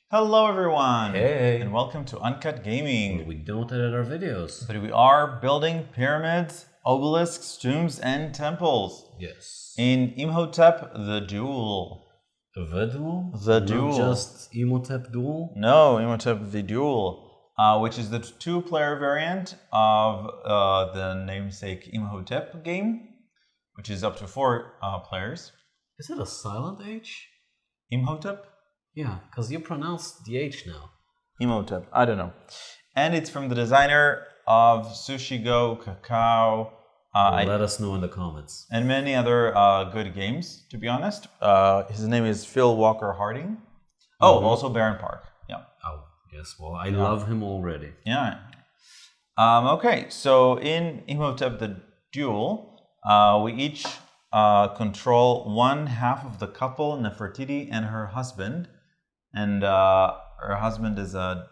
Hello everyone! Hey! And welcome to Uncut Gaming. We don't edit our videos. But we are building pyramids, obelisks, tombs, and temples. Yes. In Imhotep, the Duel. The Duel? The Duel. Not just Imhotep Duel? No, Imhotep, the Duel. Which is the two-player variant of the namesake Imhotep game, which is up to 4 players. Is it a silent H? Imhotep? Yeah, because you pronounced the H now. Imhotep, I don't know. And it's from the designer of Sushi Go, Cacao. Let us know in the comments. And many other good games, to be honest. His name is Phil Walker Harding. Oh, also Baron Park. Yeah. Oh, yes. Well, I love him already. Yeah. Okay, so in Imhotep the Duel, we each control one half of the couple, Nefertiti and her husband. And her husband is a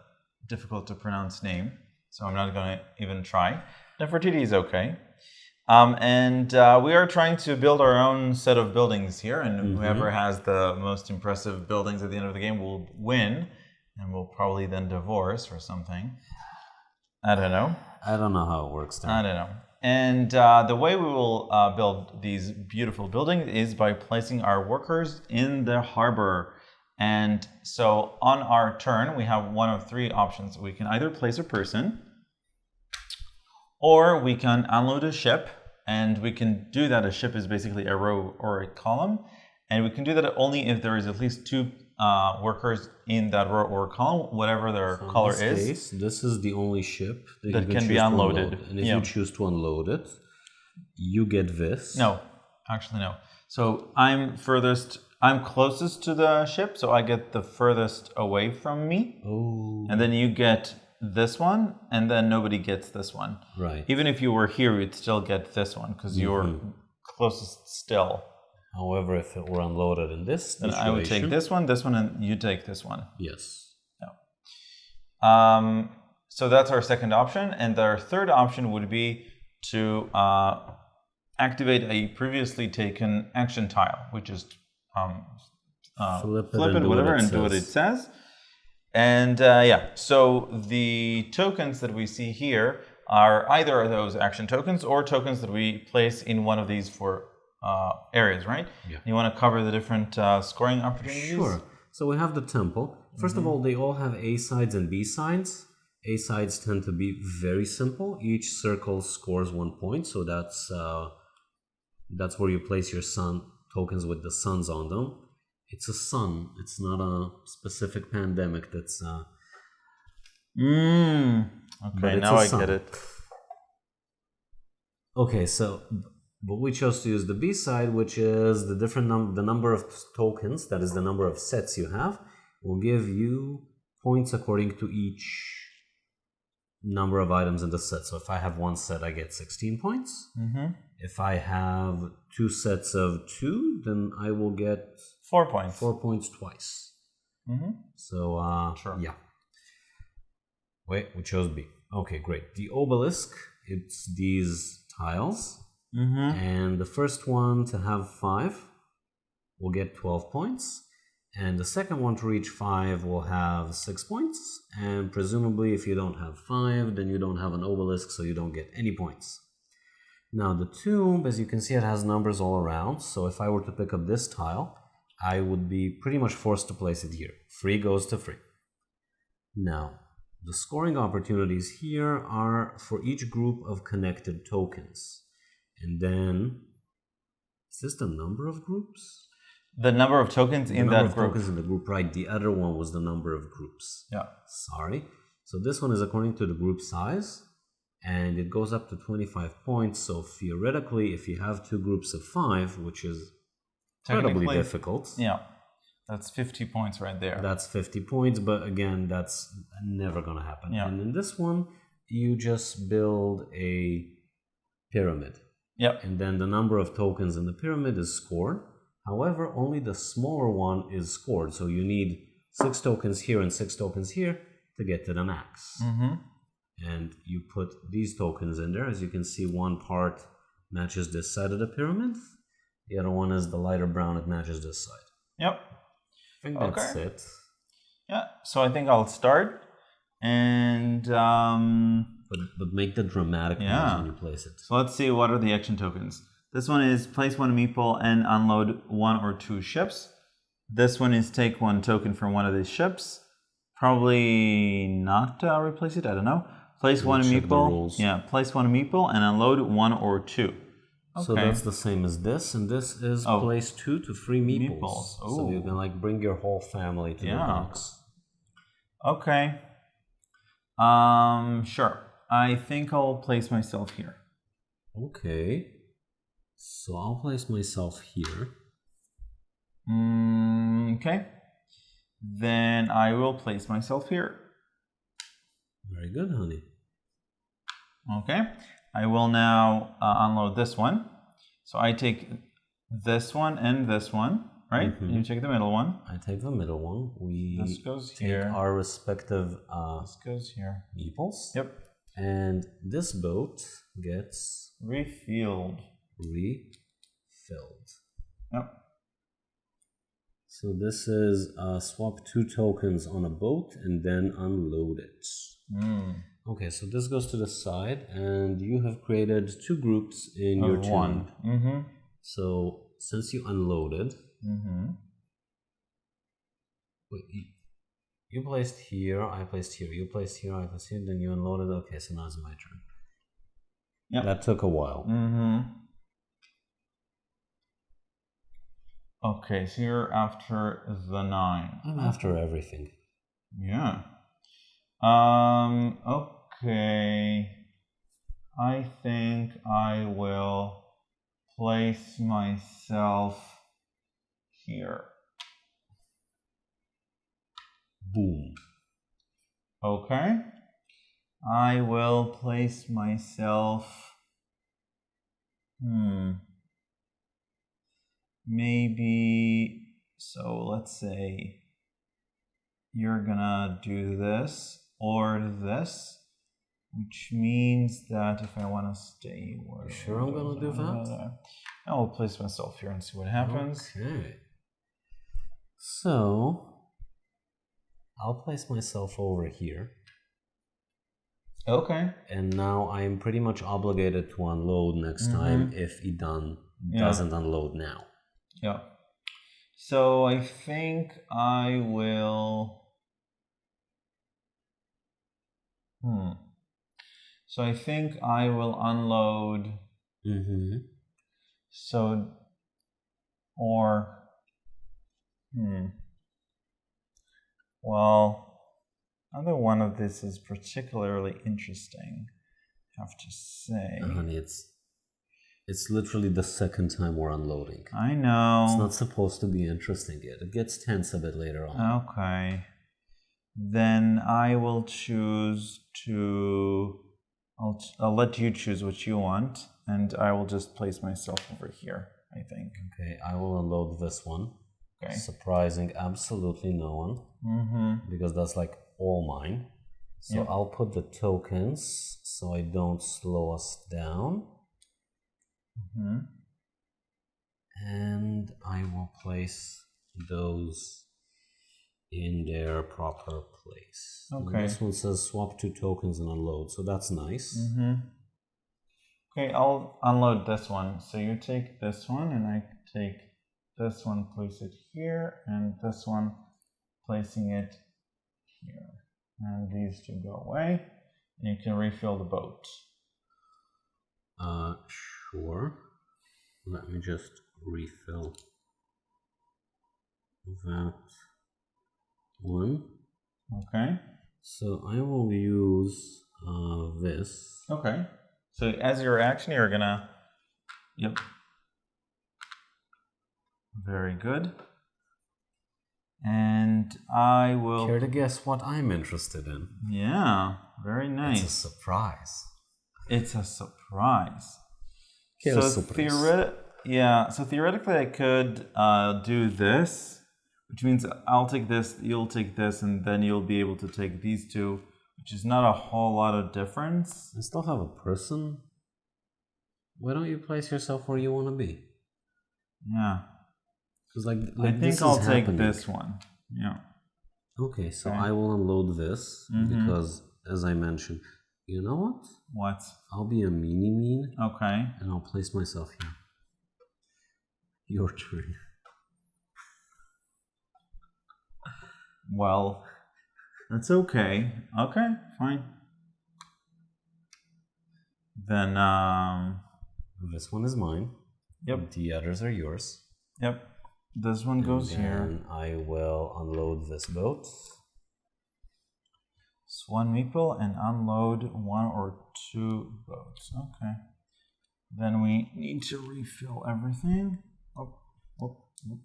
difficult to pronounce name, so I'm not going to even try. Nefertiti is okay. And we are trying to build our own set of buildings here, and whoever has the most impressive buildings at the end of the game will win, and we'll probably then divorce or something. I don't know. I don't know how it works there. I don't know. And the way we will build these beautiful buildings is by placing our workers in the harbor. And so on our turn, we have one of 3 options. We can either place a person, or we can unload a ship. And we can do that. A ship is basically a row or a column. And we can do that only if there is at least 2 workers in that row or column, whatever their color is. In this case, this is the only ship that can be unloaded. And if you choose to unload it, you get this. No, actually no. So I'm closest to the ship, so I get the furthest away from me. Oh. And then you get this one, and then nobody gets this one. Right. Even if you were here, you'd still get this one, because you're closest still. However, if it were unloaded in this then situation, I would take this one, and you take this one. Yes. Yeah. So that's our second option. And our third option would be to activate a previously taken action tile, which is flip it, whatever, and do what it says. And yeah, so the tokens that we see here are either of those action tokens or tokens that we place in one of these 4 areas, right? Yeah. You want to cover the different scoring opportunities? Sure. So we have the temple. First of all, they all have A sides and B sides. A sides tend to be very simple. Each circle scores 1 point, so that's where you place your sun tokens with the suns on them. It's a sun. It's not a specific pandemic that's... Okay, now I get it. Okay, so... But we chose to use the B side, which is the the number of tokens, that is the number of sets you have, will give you points according to each number of items in the set. So if I have 1 set, I get 16 points. If I have 2 sets of 2, then I will get 4 points. 4 points twice. So, sure. Yeah. Wait, we chose B. Okay, great. The obelisk, it's these tiles. And the first one to have 5 will get 12 points. And the second one to reach 5 will have 6 points. And presumably, if you don't have 5, then you don't have an obelisk, so you don't get any points. Now, the tomb, as you can see, it has numbers all around. So if I were to pick up this tile, I would be pretty much forced to place it here. Free goes to free. Now, the scoring opportunities here are for each group of connected tokens. And then, is this the number of groups? The number of tokens in that group. The number of tokens in the group, right. The other one was the number of groups. Yeah. Sorry. So this one is according to the group size, and it goes up to 25 points. So theoretically, if you have 2 groups of 5, which is incredibly difficult. Yeah. That's 50 points right there. That's 50 points, but again, that's never going to happen. Yeah. And in this one, you just build a pyramid. Yep. And then the number of tokens in the pyramid is scored. However, only the smaller one is scored. So you need 6 tokens here and 6 tokens here to get to the max. And you put these tokens in there. As you can see, one part matches this side of the pyramid. The other one is the lighter brown. It matches this side. Yep. I think that's it. Yeah, so I think I'll start. And But make the dramatic noise when you place it. So let's see, what are the action tokens? This one is place one meeple and unload one or two ships. This one is take one token from one of these ships. Probably not replace it, I don't know. Place one meeple. Yeah, place one meeple and unload one or two. Okay. So that's the same as this, and this is place 2 to 3 meeples. So you can like bring your whole family to the box. Okay. Sure. I think I'll place myself here. Okay. So I'll place myself here. Okay. Then I will place myself here. Very good, honey. Okay. I will now unload this one. So I take this one and this one, right? You take the middle one. I take the middle one. This goes take here. Our respective this goes here. meeples. Yep. And this boat gets refilled. Yep. So this is swap 2 tokens on a boat and then unload it. Okay, so this goes to the side, and you have created 2 groups in your tomb. So since you unloaded, wait, you placed here, I placed here, you placed here, I placed here, then you unloaded. Okay, so now it's my turn. Yeah, that took a while. Okay, so you're after the 9. I'm after everything. Yeah. Okay. I think I will place myself here. Boom. Okay. I will place myself. Maybe. So let's say you're gonna do this or this, which means that if I want to stay where. You sure I'm gonna do that? I'll place myself here and see what happens. Okay. So I'll place myself over here. Okay. And now I'm pretty much obligated to unload next time if it doesn't unload now. Yeah. So I think I will. So I think I will unload. So, or. Well, either one of this is particularly interesting, I have to say. Honey, it's literally the second time we're unloading. I know. It's not supposed to be interesting yet. It gets tense a bit later on. Okay. Then I will choose to. I'll let you choose what you want, and I will just place myself over here, I think. Okay, I will unload this one. Okay. Surprising absolutely no one. Because that's like all mine. So I'll put the tokens so I don't slow us down. And I will place those in their proper place. Okay. And this one says swap 2 tokens and unload, so that's nice. Okay, I'll unload this one. So you take this one, and I take this one, place it here, and this one, placing it here. And these two go away, and you can refill the boat. Sure. Let me just refill that one. Okay. So I will use this. Okay. So as your action, you're gonna. Yep. Very good. And I will. Care to guess what I'm interested in? Yeah. Very nice. It's a surprise. It's a surprise. So So theoretically, I could do this, which means I'll take this, you'll take this, and then you'll be able to take these two, which is not a whole lot of difference. I still have a person. Why don't you place yourself where you want to be? Yeah. Because like I think I'll take this one. Yeah. Okay, so Okay. I will unload this because, as I mentioned, you know what? What? I'll be a mean, Okay. and I'll place myself here. Your turn. Well, that's okay. Okay, fine. Then, This one is mine. yep, The others are yours. yep. This one goes here. And I will unload this boat. It's one meeple and unload 1 or 2 boats. Okay. Then we need to refill everything. Oh, oh, oh.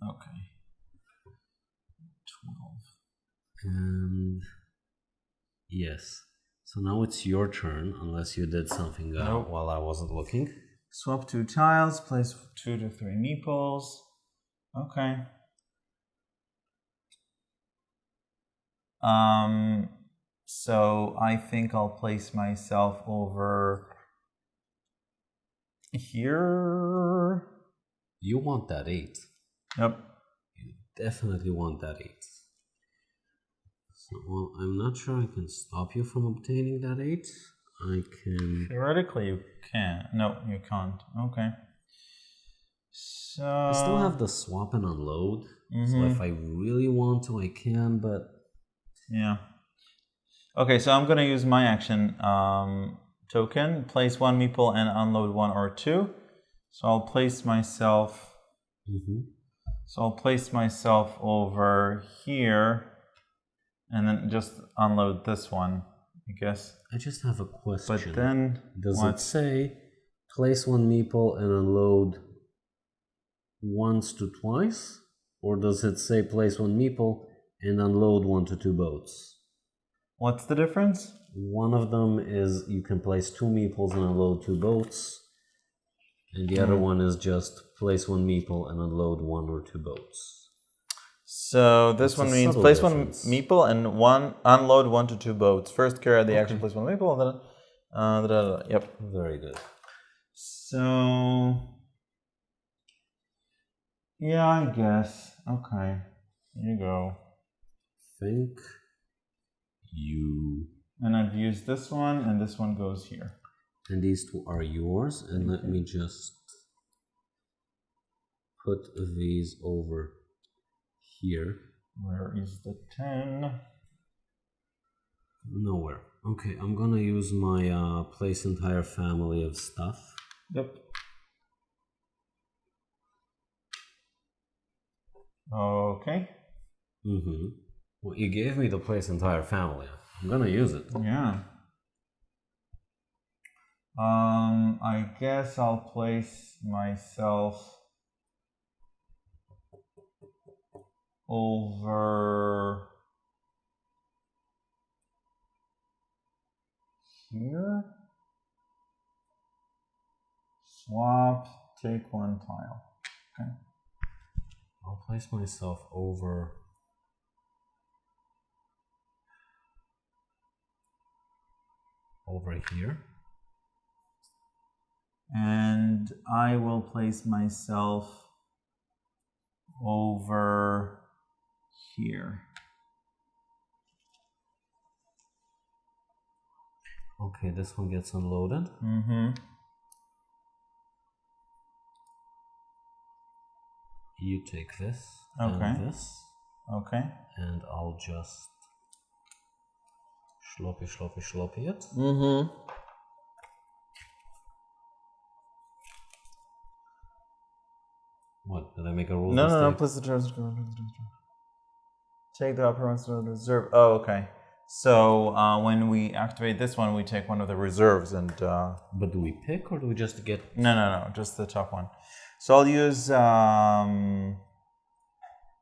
Okay. 12. And yes. So now it's your turn, unless you did something Nope. while I wasn't looking. Swap 2 tiles, place 2 to 3 meeples. Okay. So I think I'll place myself over here. You want that 8. Yep. You definitely want that 8. So, well, I'm not sure I can stop you from obtaining that 8. I can... Theoretically, you can. No, you can't. Okay. So... I still have the swap and unload. So if I really want to, I can, but... Yeah. Okay, so I'm going to use my action token. Place 1 meeple and unload 1 or 2. So I'll place myself... So I'll place myself over here. And then just unload this one, I guess. I just have a question. But then... Does it say place 1 meeple and unload once to twice? Or does it say place 1 meeple and unload 1 to 2 boats? What's the difference? One of them is you can place 2 meeples and unload 2 boats. And the other one is just place 1 meeple and unload 1 or 2 boats. So this one means place difference. 1 meeple and unload 1 to 2 boats. First carry out the action, place 1 meeple, and then yep. Very good. So yeah, I guess. Okay. Here you go. Thank you. And I've used this one, and this one goes here. And these 2 are yours. And let me just put these over here. Where is the 10? Nowhere. Okay, I'm gonna use my place entire family of stuff. Yep. Okay. Well, you gave me the place entire family. I'm gonna use it. Yeah. I guess I'll place myself over here. Swap, take 1 tile. Okay. I'll place myself over here. And I will place myself over here. Okay, this one gets unloaded. You take this and this. Okay. And I'll just sloppy it. What? Did I make a rule mistake? No, place the terms. Take the upper ones to the reserve. Oh, okay. So when we activate this one, we take one of the reserves and... But do we pick or do we just get... No, just the top one. So I'll use...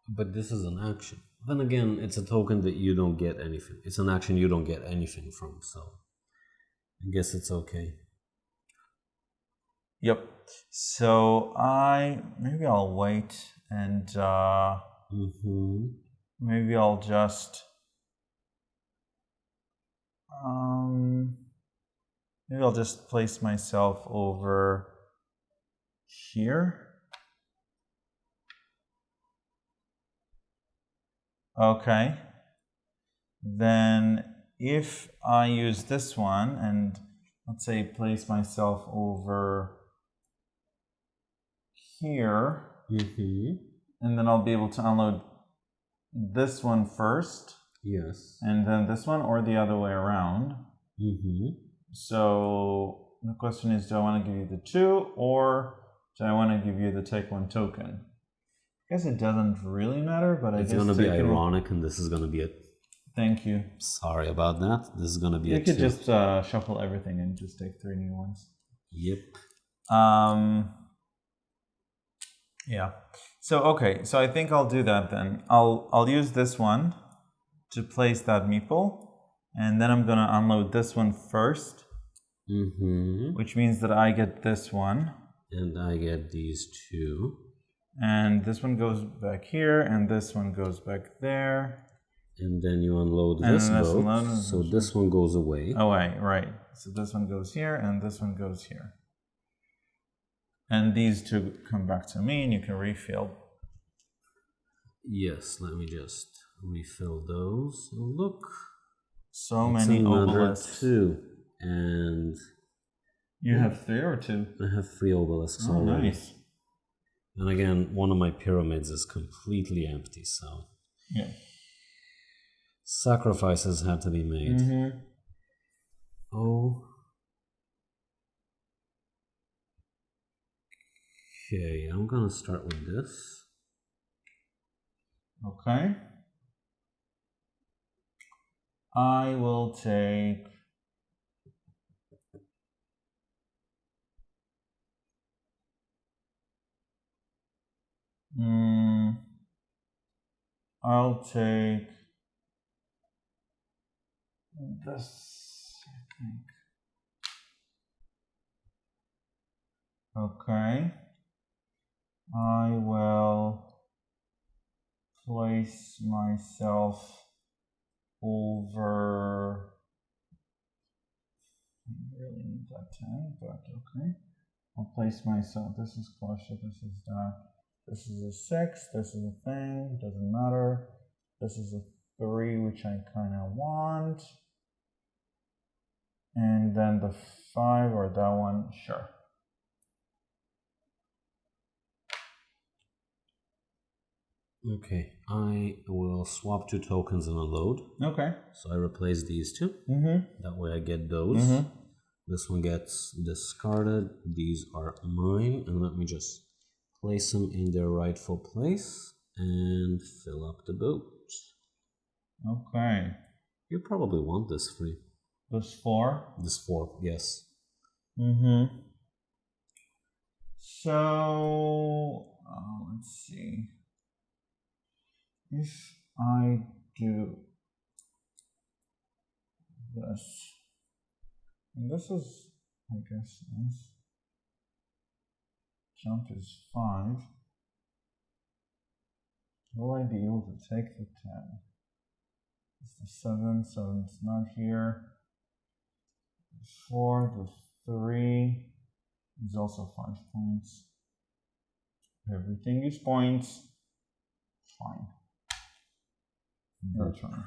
But this is an action. Then again, it's a token that you don't get anything. It's an action you don't get anything from, so... I guess it's okay. Yep. So maybe I'll wait and maybe I'll just place myself over here. Okay. Then if I use this one and let's say place myself over here, and then I'll be able to unload this one first. Yes. And then this one, or the other way around. So the question is, do I want to give you the 2 or do I want to give you the take 1 token? I guess it doesn't really matter, but I guess it's going to be ironic and this is going to be it. Thank you. Sorry about that. This is going to be You could just shuffle everything and just take 3 new ones. Yep. Yeah. So okay, so I think I'll do that then. I'll use this one to place that meeple, and then I'm gonna unload this one first, which means that I get this one, and I get these 2, and this one goes back here, and this one goes back there, and then you unload this boat, so this one goes away. Oh, right. So this one goes here, and this one goes here, and these 2 come back to me, and you can refill. Yes, let me just refill those. Oh, look, so many obelisks. 2, and you have 3 or 2? I have 3 obelisks already. Nice. And again, one of my pyramids is completely empty, so yeah, sacrifices had to be made. Okay, I'm gonna start with this. Okay. I will take I'll take this, I think. Okay. I will place myself over. I really need that 10, but okay. I'll place myself. This is closer. This is that. This is a 6. This is a thing. Doesn't matter. This is a 3, which I kind of want. And then the 5 or that one, sure. Okay, I will swap 2 tokens and unload. Okay. So I replace these 2. That way I get those. This one gets discarded. These are mine. And let me just place them in their rightful place and fill up the boat. Okay. You probably want this free. This 4? This 4, yes. So, let's see. If I do this, and this is, I guess, this jump is 5, will I be able to take the 10? It's the 7, so it's not here. The 4, the 3 is also 5 points. Everything is points. Fine. Your turn.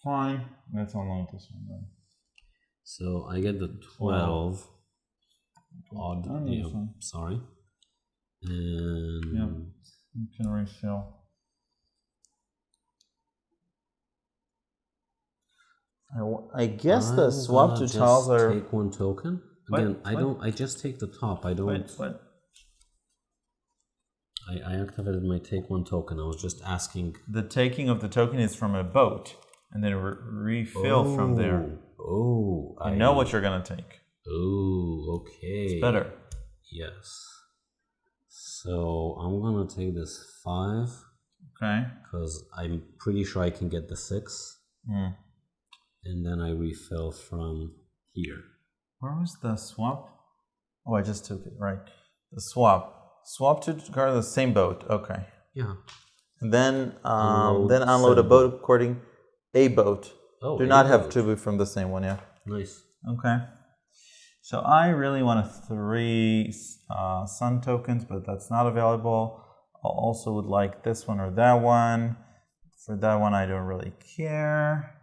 Fine. Let's unload this one then. So I get the 12 odd. Sorry. And yeah, you can refill. I guess the swap to tiles are. Take 1 token. Again, I just take the top. I don't. What? I activated my take 1 token. I was just asking. The taking of the token is from a boat, and then refill from there. Oh, I know what you're gonna take. Oh, okay. It's better. Yes. So I'm gonna take this 5. Okay. Because I'm pretty sure I can get the 6. And then I refill from here. Where was the swap? Oh, I just took it, right. The swap. Swap to guard the same boat. Okay. Yeah. And then unload a boat according a boat. Oh, do not have to be from the same one, yeah. Nice. Okay. So I really want 3 sun tokens, but that's not available. I also would like this one or that one. For that one, I don't really care.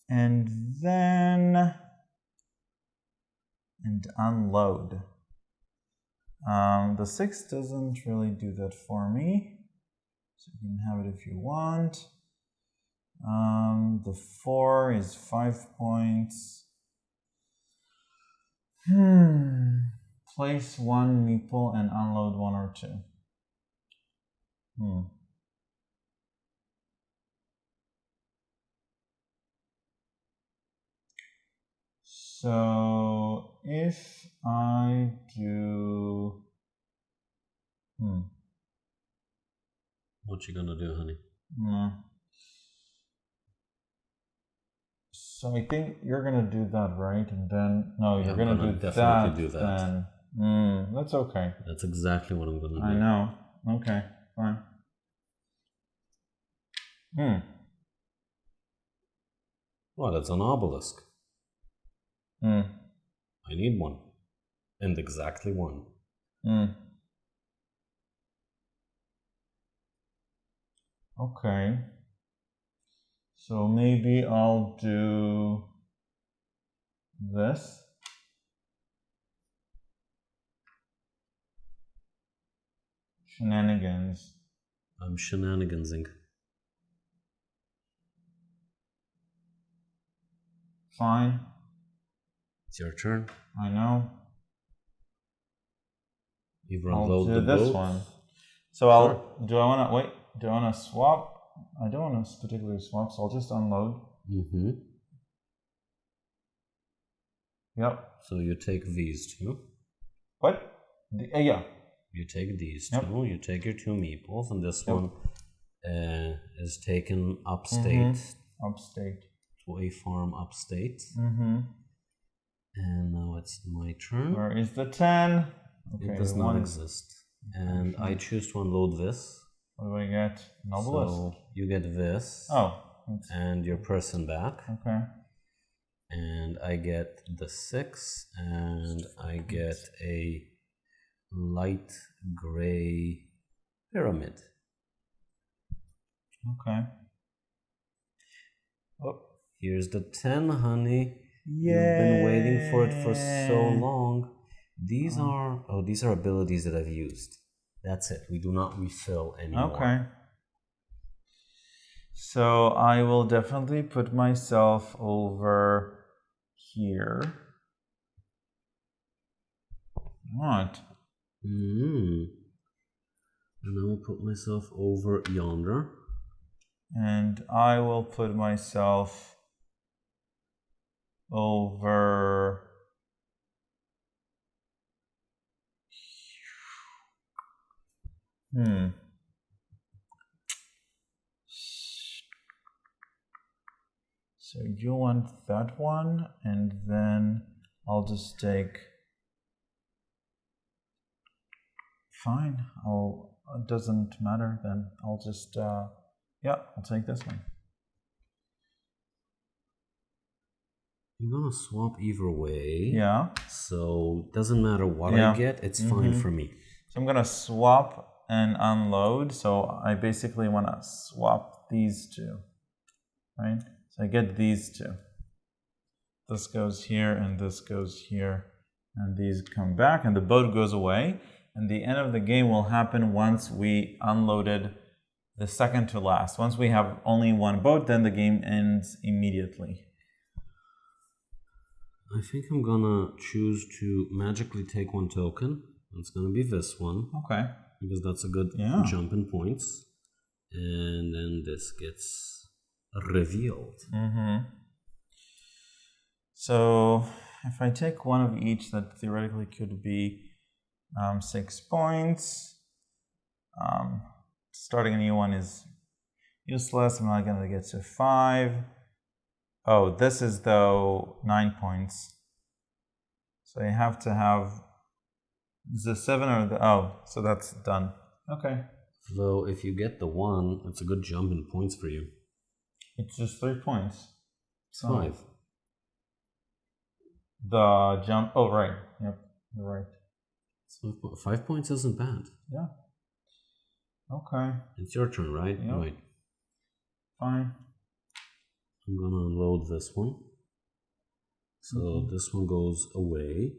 And then, and unload. The 6 doesn't really do that for me. So you can have it if you want. The 4 is 5 points. Place 1 meeple and unload 1 or 2. So if I do... What you gonna do, honey? So I think you're gonna do that, right? And then you're gonna do definitely that. do that. Then that's okay. That's exactly what I'm gonna do. I know. Okay, fine. Well, that's an obelisk. I need one, and exactly one. Okay. So maybe I'll do this. Shenanigans. I'm shenanigansing. Fine. It's your turn. I know. You've I'll unloaded do the this boat. one. So do I want to swap? I don't want to particularly swap, so I'll just unload. Yep. So you take these 2. What? Yeah. You take these 2. You take your 2 meeples, and this one is taken upstate. Upstate. To a farm upstate. And now it's my turn. Where is the 10? Okay, it does not exist. And I choose to unload this. What do I get? An obelisk. So you get this. Oh. And your person back. Okay. And I get the 6, and I get a light gray pyramid. Okay. Oh. Here's the 10, honey. Yay. You've been waiting for it for so long. These are abilities that I've used. That's it. We do not refill anymore. Okay. So I will definitely put myself over here. What? And I will put myself over yonder. And I will put myself over So you want that one, and then I'll just take. Fine. It doesn't matter then. I'll just I'll take this one. I'm gonna swap either way. Yeah. So it doesn't matter what I get, it's fine for me. So I'm gonna swap and unload. So I basically wanna swap these 2. Right? So I get these 2. This goes here and this goes here. And these come back and the boat goes away. And the end of the game will happen once we unloaded the second to last. Once we have only one boat, then the game ends immediately. I think I'm gonna choose to magically take 1 token. It's gonna be this one. Okay. Because that's a good jump in points. And then this gets revealed. So if I take 1 of each, that theoretically could be 6 points. Starting a new one is useless. I'm not gonna get to 5. Oh, this is though 9 points. So you have to have the 7 or the so that's done. Okay. Though if you get the 1, it's a good jump in points for you. It's just 3 points. It's 5. the jump. Oh, right. Yep, you're right. So 5 points isn't bad. Yeah. Okay. It's your turn, right? Yep. Right. Fine. I'm gonna unload this one. So this one goes away.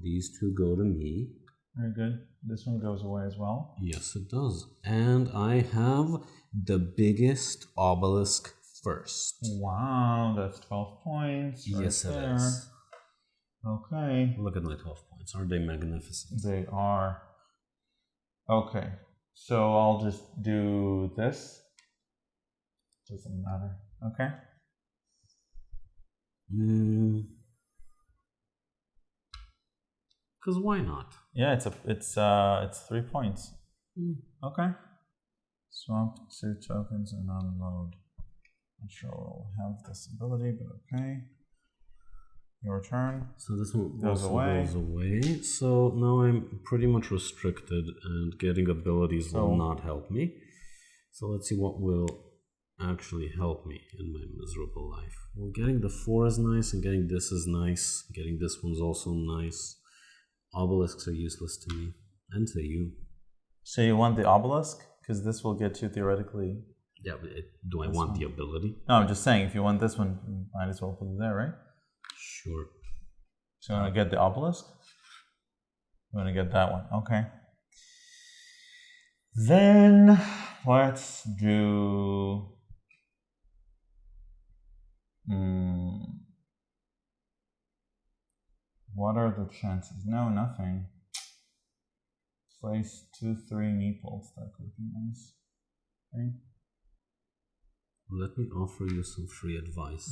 These two go to me. Very good. This one goes away as well. Yes, it does. And I have the biggest obelisk first. Wow, that's 12 points. Right Yes, it there. is. Okay. Look at my 12 points. Aren't they magnificent? They are. Okay. So I'll just do this. Doesn't matter. Okay. Because why not? Yeah, it's 3 points. Okay. Swap 2 tokens and unload. Not sure we'll have this ability, but okay. Your turn. So this one goes away. So now I'm pretty much restricted, and getting abilities will not help me. So let's see what will actually help me in my miserable life. Well, getting the 4 is nice, and getting this is nice. Getting this one's also nice. Obelisks are useless to me, and to you. So you want the obelisk? Because this will get you theoretically... Yeah, but do I want the ability? No, I'm just saying, if you want this one, you might as well put it there, right? Sure. So you want to get the obelisk? You want to get that one, okay. Then let's do... What are the chances? No, nothing. Place 2, 3 meeples. That would be nice. Okay. Let me offer you some free advice.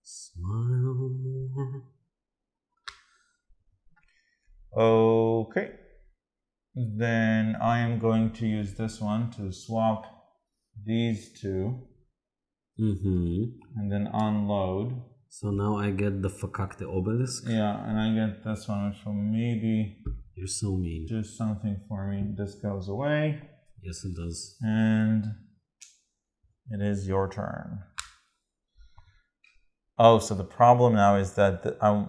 Smile more. Okay. Then I am going to use this one to swap these two. And then unload. So now I get the Fakakte obelisk? Yeah, and I get this one, which will maybe... You're so mean. Do something for me. This goes away. Yes, it does. And it is your turn. Oh, so the problem now is that I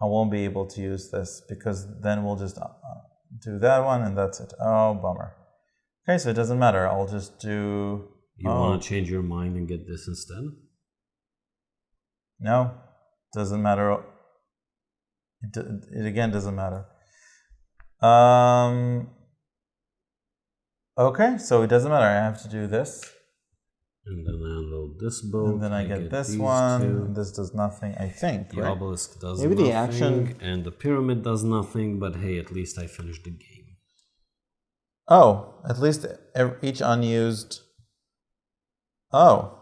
won't be able to use this, because then we'll just do that one and that's it. Oh, bummer. Okay, so it doesn't matter. I'll just do... You want to change your mind and get this instead? No, doesn't matter. It again doesn't matter. Okay, so it doesn't matter. I have to do this. And then I unload this boat. And then I get this one. And this does nothing, I think. The obelisk does maybe nothing. The action. And the pyramid does nothing, but hey, at least I finished the game. Oh, at least each unused. Oh.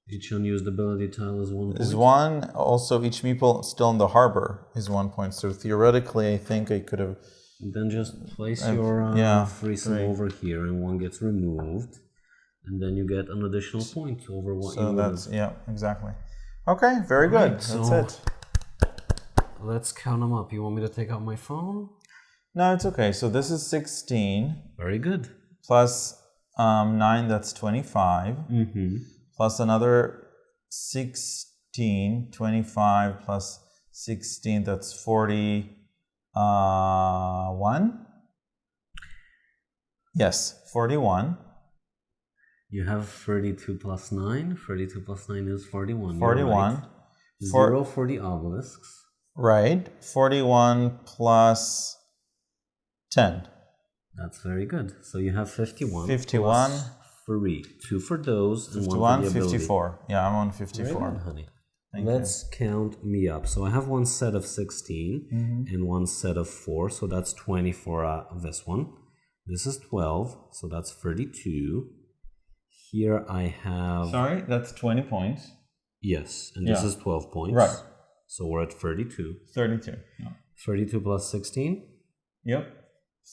Each unused ability tile is 1 point. Is 1. Also, each meeple still in the harbor is 1 point. So theoretically, I think I could have... Then just place your threesome over here, and 1 gets removed. And then you get an additional point over what you would have. So that's, yeah, exactly. Okay, very good. Right, that's it. Let's count them up. You want me to take out my phone? No, it's okay. So this is 16. Very good. Plus 9, that's 25. Plus another 16, 25 plus 16, that's 41. Yes, 41. You have 32 plus 9. 32 plus 9 is 41. 41. Right. 0 for the obelisks. Right. 41 plus 10. That's very good. So you have 51. 51. Plus 3. 2 for those. 51, and 1 for the 54. Yeah, I'm on 54. Very good, honey. Thank Let's count me up. So I have 1 set of 16 and 1 set of 4. So that's 20 for this one. This is 12. So that's 32. Here I have... Sorry, that's 20 points. Yes, and this is 12 points. Right. So we're at 32. 32. Yeah. 32 plus 16? Yep.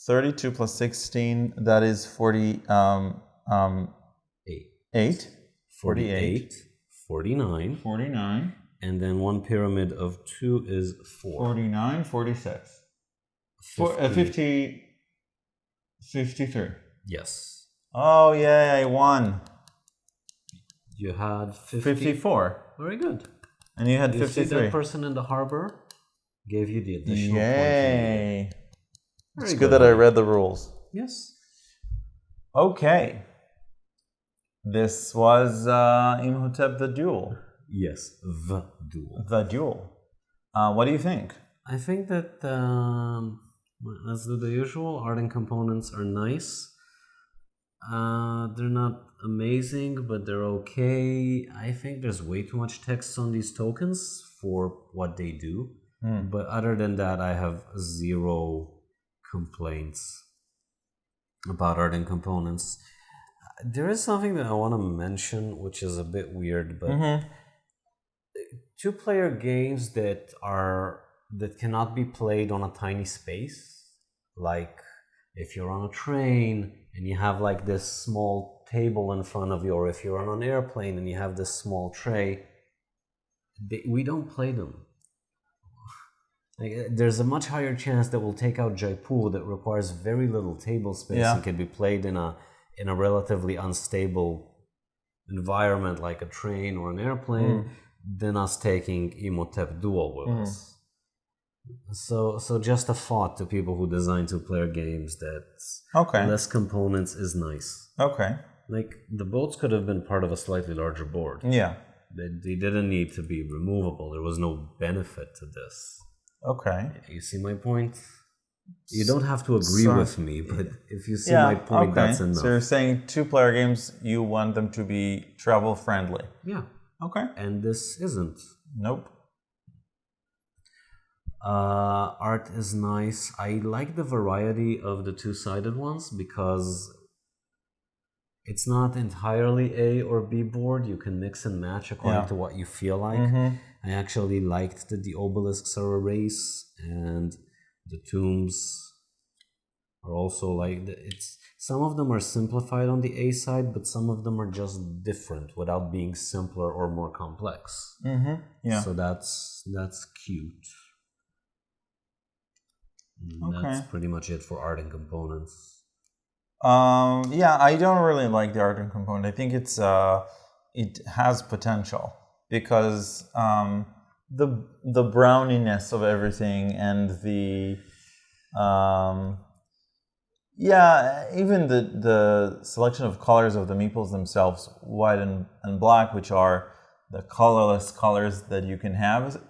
32 plus 16, that is 48. 48. 49. 49. And then 1 pyramid of 2 is 4. 49, 46. 53. Yes. Oh, yeah, I won. You had 54. Very good. And you had You see 53. that person in the harbor gave you the additional point. Yay. Very It's good that I Honey. read the rules. Yes. Okay. This was Imhotep the Duel. Yes, the duel. The Duel. What do you think? I think that let's do the usual. Art and components are nice. They're not amazing, but they're okay. I think there's way too much text on these tokens for what they do. But other than that, I have zero complaints about art and components. There is something that I want to mention, which is a bit weird, but two-player games that cannot be played on a tiny space, like if you're on a train and you have like this small table in front of you, or if you're on an airplane and you have this small tray, we don't play them. Like, there's a much higher chance that we'll take out Jaipur that requires very little table space and can be played in a relatively unstable environment like a train or an airplane than us taking Imhotep Duel with us. So just a thought to people who design two-player games that less components is nice. Okay. Like, the boats could have been part of a slightly larger board. Yeah. They didn't need to be removable. There was no benefit to this. Okay. You see my point? You don't have to agree with me, but if you see my point, that's enough. So you're saying two-player games, you want them to be travel-friendly. Yeah. Okay. And this isn't. Nope. Art is nice. I like the variety of the two-sided ones because it's not entirely A or B board. You can mix and match according to what you feel like. I actually liked that the obelisks are a race and the tombs are also like some of them are simplified on the A side, but some of them are just different without being simpler or more complex. Yeah. So that's cute. That's pretty much it for art and components. Yeah, I don't really like the art and component. I think it has potential because the browniness of everything and the even the selection of colors of the meeples themselves, white and black, which are the colorless colors that you can have,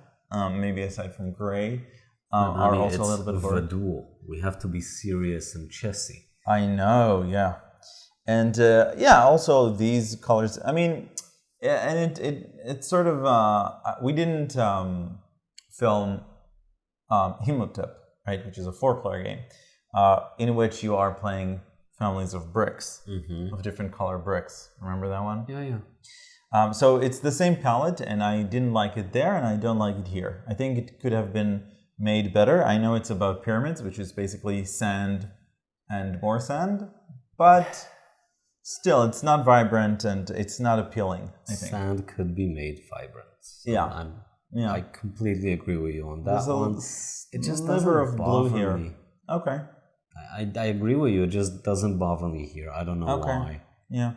maybe aside from gray, are also a little bit of a duel. We have to be serious and chessy. I know, yeah. And also these colors, I mean, and it's sort of, we didn't film Imhotep, right, which is a 4-player game, in which you are playing families of bricks, of different color bricks. Remember that one? Yeah. So it's the same palette, and I didn't like it there, and I don't like it here. I think it could have been made better. I know it's about pyramids, which is basically sand and more sand, but still, it's not vibrant and it's not appealing, I think. Sand could be made vibrant. So I completely agree with you on that one. It just sliver doesn't of blue bother here. me. Okay. I agree with you. It just doesn't bother me here. I don't know why. Yeah.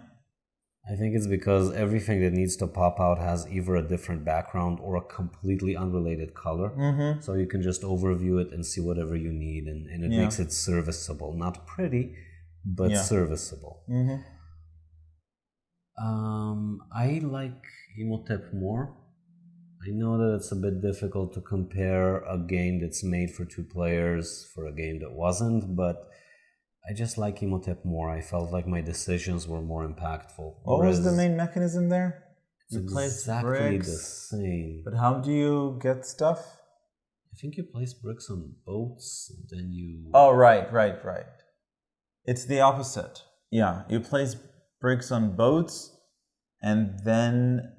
I think it's because everything that needs to pop out has either a different background or a completely unrelated color. So you can just overview it and see whatever you need, and it makes it serviceable. Not pretty, but serviceable. I like Imhotep more. I know that it's a bit difficult to compare a game that's made for 2 players for a game that wasn't, but I just like Imhotep more. I felt like my decisions were more impactful. What was the main mechanism there? It's exactly the same. But how do you get stuff? I think you place bricks on boats, and then you... Oh, right. It's the opposite. Yeah, you place bricks on boats, and then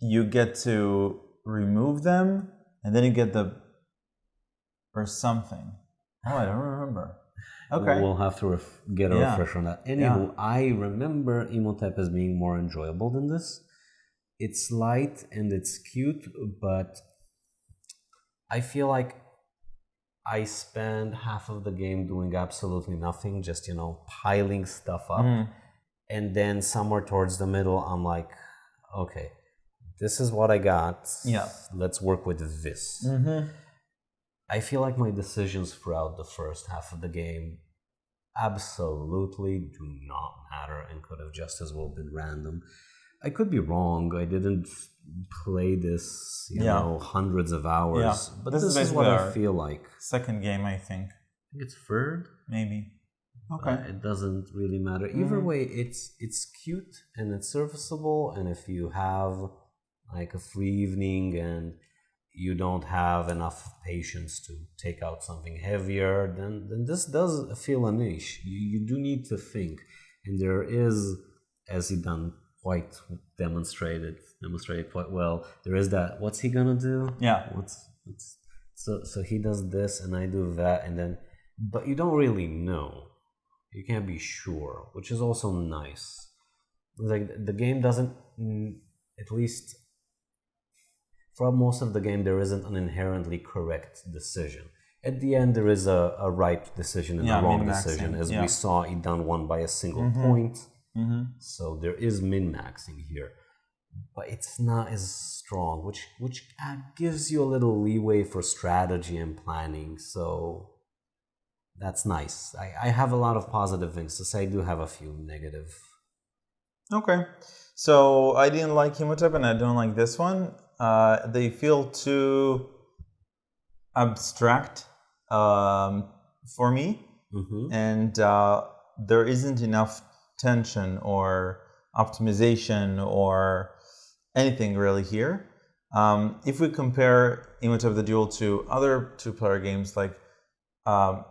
you get to remove them, and then you get or something. Oh, I don't remember. Okay. We'll have to get a refresher on that. Anywho, I remember Imhotep as being more enjoyable than this. It's light and it's cute, but I feel like I spend half of the game doing absolutely nothing, just, piling stuff up. And then somewhere towards the middle, I'm like, Okay, this is what I got. Yeah. Let's work with this. I feel like my decisions throughout the first half of the game absolutely do not matter and could have just as well been random. I could be wrong. I didn't play this, you know, hundreds of hours. But this is what I feel like. Second game, I think. It's third? Maybe. Okay. It doesn't really matter. Either way, it's cute and it's serviceable. And if you have like a free evening and you don't have enough patience to take out something heavier, then this does feel a niche. You do need to think. And there is, as he done quite demonstrated quite well, there is that, what's he gonna do? Yeah. So he does this and I do that, and then, but you don't really know. You can't be sure, which is also nice. Like the game doesn't, at least for most of the game, there isn't an inherently correct decision. At the end, there is a right decision and a wrong decision, as we saw Idan won by a single point. So there is min-maxing here, but it's not as strong, which gives you a little leeway for strategy and planning. So that's nice. I have a lot of positive things to say. I do have a few negative. Okay. So I didn't like Imhotep and I don't like this one. They feel too abstract for me. And there isn't enough tension or optimization or anything really here. If we compare Imhotep the Duel to other two-player games like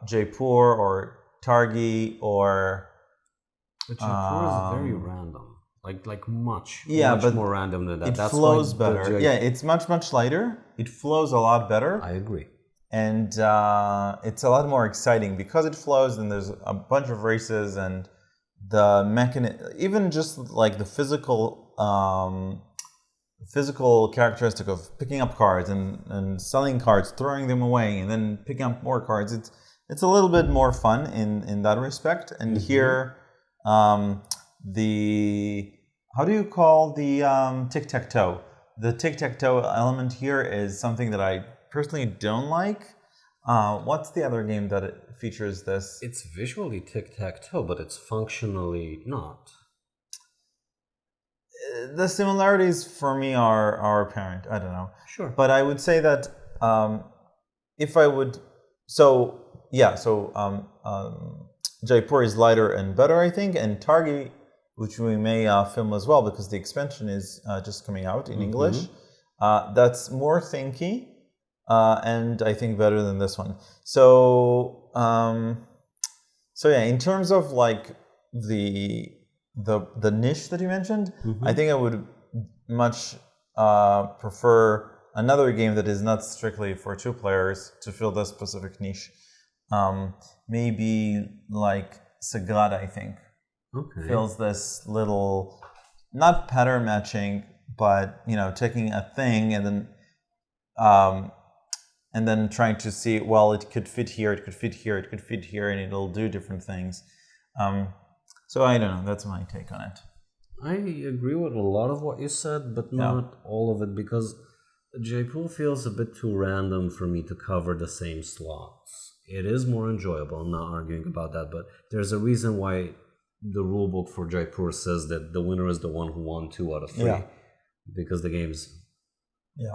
Jaipur or Targi or... But Jaipur is very random. Like much but more random than that. It flows better. Yeah, it's much lighter. It flows a lot better. I agree. And it's a lot more exciting because it flows and there's a bunch of races and the mechanism, even just like the physical characteristic of picking up cards and selling cards, throwing them away, and then picking up more cards. It's a little bit more fun in that respect. And here, how do you call the tic-tac-toe? The tic-tac-toe element here is something that I personally don't like. What's the other game that it features this? It's visually tic-tac-toe, but it's functionally not. The similarities for me are apparent. I don't know. Sure. But I would say that if I would... Jaipur is lighter and better, I think, and Targi, which we may film as well because the expansion is just coming out in English. That's more thinky and I think better than this one. So yeah, in terms of like the niche that you mentioned, I think I would much prefer another game that is not strictly for two players to fill this specific niche. Maybe like Sagrada, I think. Okay. Fills this little, not pattern matching, but taking a thing and then trying to see, well, it could fit here, it could fit here, it could fit here, and it'll do different things. So I don't know. That's my take on it. I agree with a lot of what you said, but not all of it, because Jaipur feels a bit too random for me to cover the same slots. It is more enjoyable. I'm not arguing about that, but there's a reason why the rulebook for Jaipur says that the winner is the one who won 2 out of 3, because the game's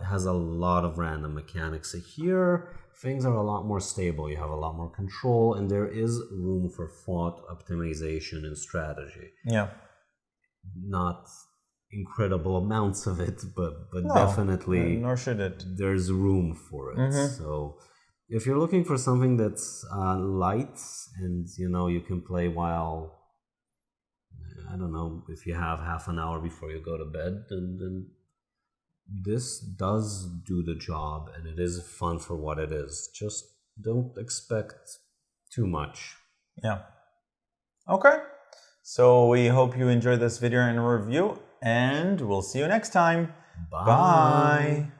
has a lot of random mechanics. Here, things are a lot more stable. You have a lot more control, and there is room for thought, optimization, and strategy. Yeah. Not incredible amounts of it, but definitely. Nor should it. There's room for it. So, if you're looking for something that's light and you can play while, I don't know, if you have half an hour before you go to bed, then this does do the job, and it is fun for what it is. Just don't expect too much. Yeah. Okay. So we hope you enjoyed this video and review, and we'll see you next time. Bye. Bye.